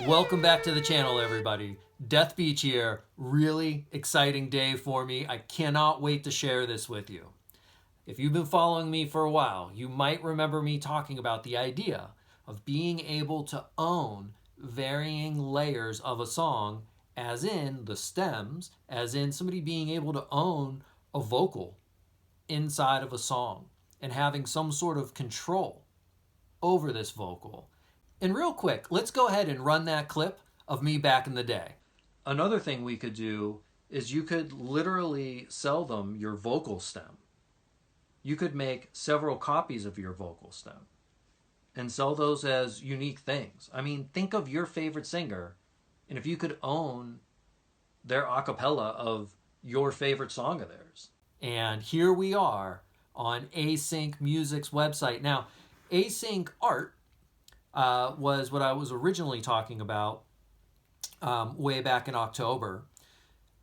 Welcome back to the channel, everybody. Death Beach here. Really exciting day for me. I cannot wait to share this with you. If you've been following me for a while, you might remember me talking about the idea of being able to own varying layers of a song, as in the stems, as in somebody being able to own a vocal inside of a song and having some sort of control over this vocal. And real quick, let's go ahead and run that clip of me back in the day. Another thing we could do is you could literally sell them your vocal stem. You could make several copies of your vocal stem and sell those as unique things. I mean, think of your favorite singer, and if you could own their acapella of your favorite song of theirs. And here we are on Async Music's website. Now, Async Art was what I was originally talking about way back in October,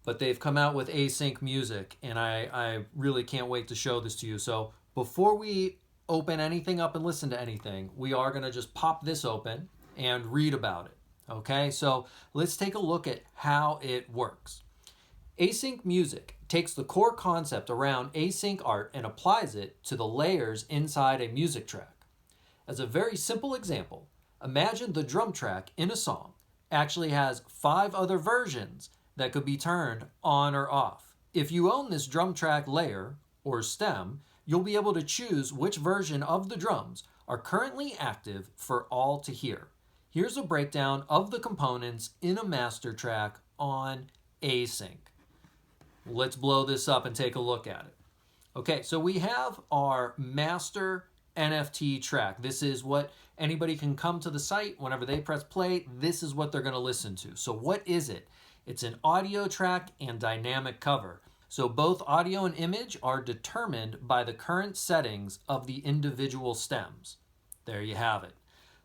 but they've come out with Async Music, and I really can't wait to show this to you. So before we open anything up and listen to anything, we are going to just pop this open and read about it. Okay, so let's take a look at how it works. Async Music takes the core concept around async art and applies it to the layers inside a music track. As a very simple example, imagine the drum track in a song actually has 5 other versions that could be turned on or off. If you own this drum track layer or stem, you'll be able to choose which version of the drums are currently active for all to hear. Here's a breakdown of the components in a master track on Async. Let's blow this up and take a look at it. Okay, so we have our master NFT track. This is what anybody can come to the site whenever they press play. This is what they're going to listen to. So what is it? It's an audio track and dynamic cover. So both audio and image are determined by the current settings of the individual stems. There you have it.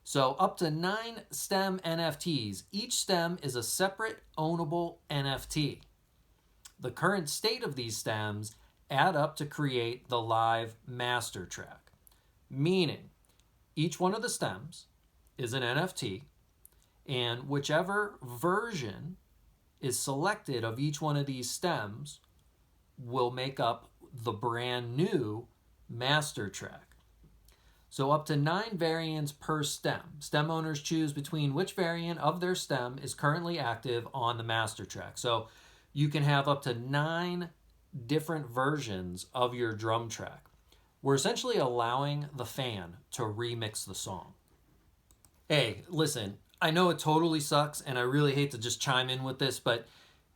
So up to 9 stem NFTs. Each stem is a separate ownable NFT. The current state of these stems add up to create the live master track. Meaning, each one of the stems is an NFT, and whichever version is selected of each one of these stems will make up the brand new master track. So up to 9 variants per stem. Stem owners choose between which variant of their stem is currently active on the master track. So you can have up to 9 different versions of your drum track. We're essentially allowing the fan to remix the song. Hey, listen, I know it totally sucks, and I really hate to just chime in with this, but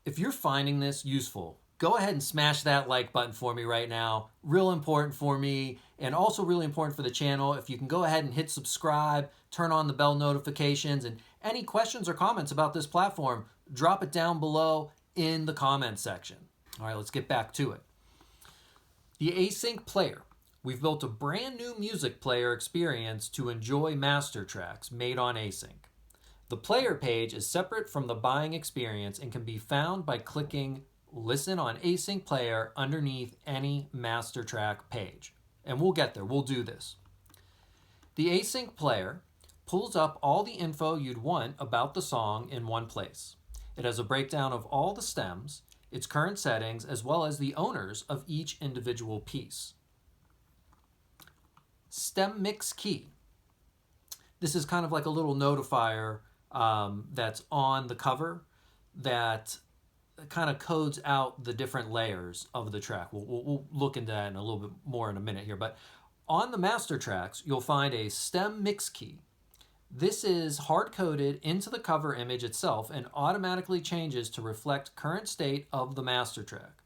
if you're finding this useful, go ahead and smash that like button for me right now. Real important for me, and also really important for the channel. If you can go ahead and hit subscribe, turn on the bell notifications, and any questions or comments about this platform, drop it down below in the comments section. All right, let's get back to it. The Async Player. We've built a brand new music player experience to enjoy master tracks made on Async. The player page is separate from the buying experience and can be found by clicking Listen on Async Player underneath any master track page. And we'll get there, we'll do this. The Async Player pulls up all the info you'd want about the song in one place. It has a breakdown of all the stems, its current settings, as well as the owners of each individual piece. Stem Mix Key. This is kind of like a little notifier that's on the cover that kind of codes out the different layers of the track. We'll look into that in a little bit more in a minute here. But on the master tracks, you'll find a Stem Mix Key. This is hard-coded into the cover image itself and automatically changes to reflect current state of the master track.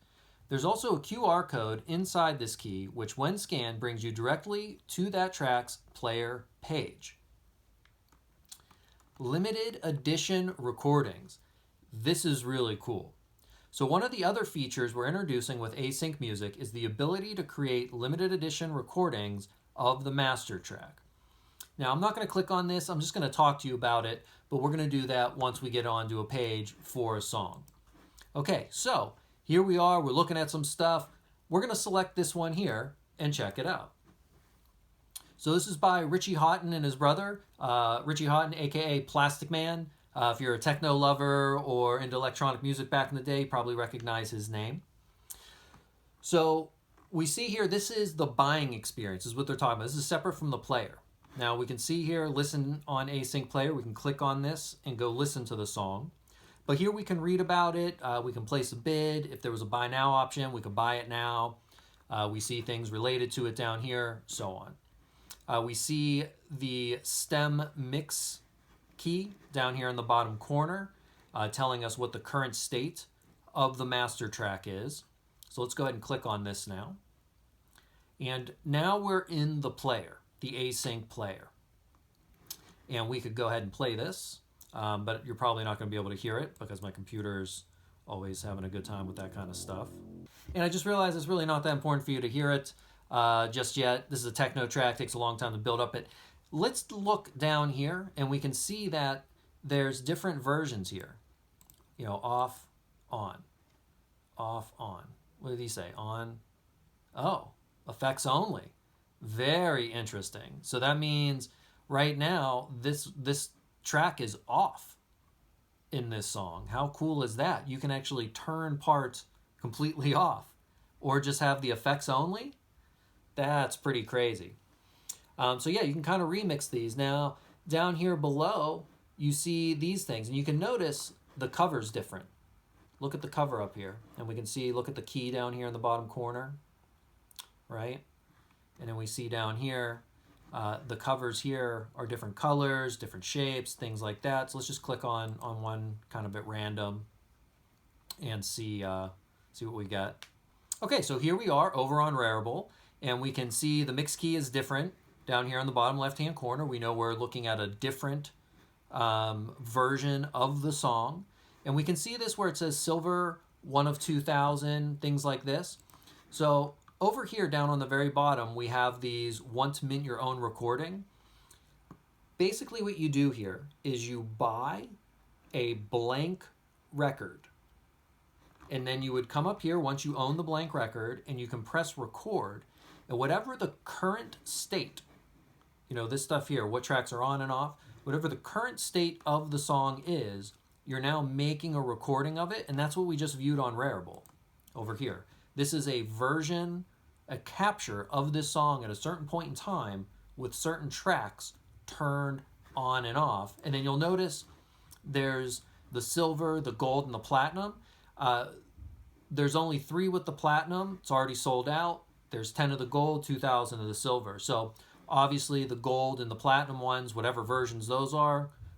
There's also a QR code inside this key, which when scanned brings you directly to that track's player page. Limited edition recordings. This is really cool. So one of the other features we're introducing with Async Music is the ability to create limited edition recordings of the master track. Now I'm not going to click on this, I'm just going to talk to you about it, but we're going to do that once we get onto a page for a song. Okay, so here we are, we're looking at some stuff. We're going to select this one here and check it out. So this is by Richie Houghton and his brother, Richie Houghton, aka Plastic Man. If you're a techno lover or into electronic music back in the day, you probably recognize his name. So we see here, this is the buying experience, is what they're talking about. This is separate from the player. Now we can see here, listen on Async Player. We can click on this and go listen to the song. But here we can read about it. We can place a bid. If there was a buy now option, we could buy it now. We see things related to it down here, so on. We see the stem mix key down here in the bottom corner, telling us what the current state of the master track is. So let's go ahead and click on this now. And now we're in the player, the Async Player. And we could go ahead and play this, but you're probably not going to be able to hear it because my computer's always having a good time with that kind of stuff. And I just realized it's really not that important for you to hear it just yet. This is a techno track, takes a long time to build up it. Let's look down here and we can see that there's different versions here. You know, off, on, off, on. What did he say? On. Oh, effects only. Very interesting. So that means right now this track is off in this song. How cool is that? You can actually turn parts completely off or just have the effects only. That's pretty crazy. So yeah, you can kind of remix these. Now down here below you see these things and you can notice the cover's different. Look at the cover up here, and we can see, look at the key down here in the bottom corner, right? And then we see down here, the covers here are different colors, different shapes, things like that. So let's just click on one kind of at random and see what we got. Okay, so here we are over on Rarible, and we can see the mix key is different down here in the bottom left-hand corner. We know we're looking at a different version of the song. And we can see this where it says silver, 1 of 2,000, things like this. So over here down on the very bottom, we have these want to mint your own recording. Basically what you do here is you buy a blank record. And then you would come up here once you own the blank record and you can press record. And whatever the current state, you know, this stuff here, what tracks are on and off, whatever the current state of the song is, you're now making a recording of it, and that's what we just viewed on Rarible over here. This is a version, a capture of this song at a certain point in time with certain tracks turned on and off. And then you'll notice there's the silver, the gold, and the platinum. There's only 3 with the platinum. It's already sold out. There's 10 of the gold, 2,000 of the silver. So obviously the gold and the platinum ones, whatever versions those are,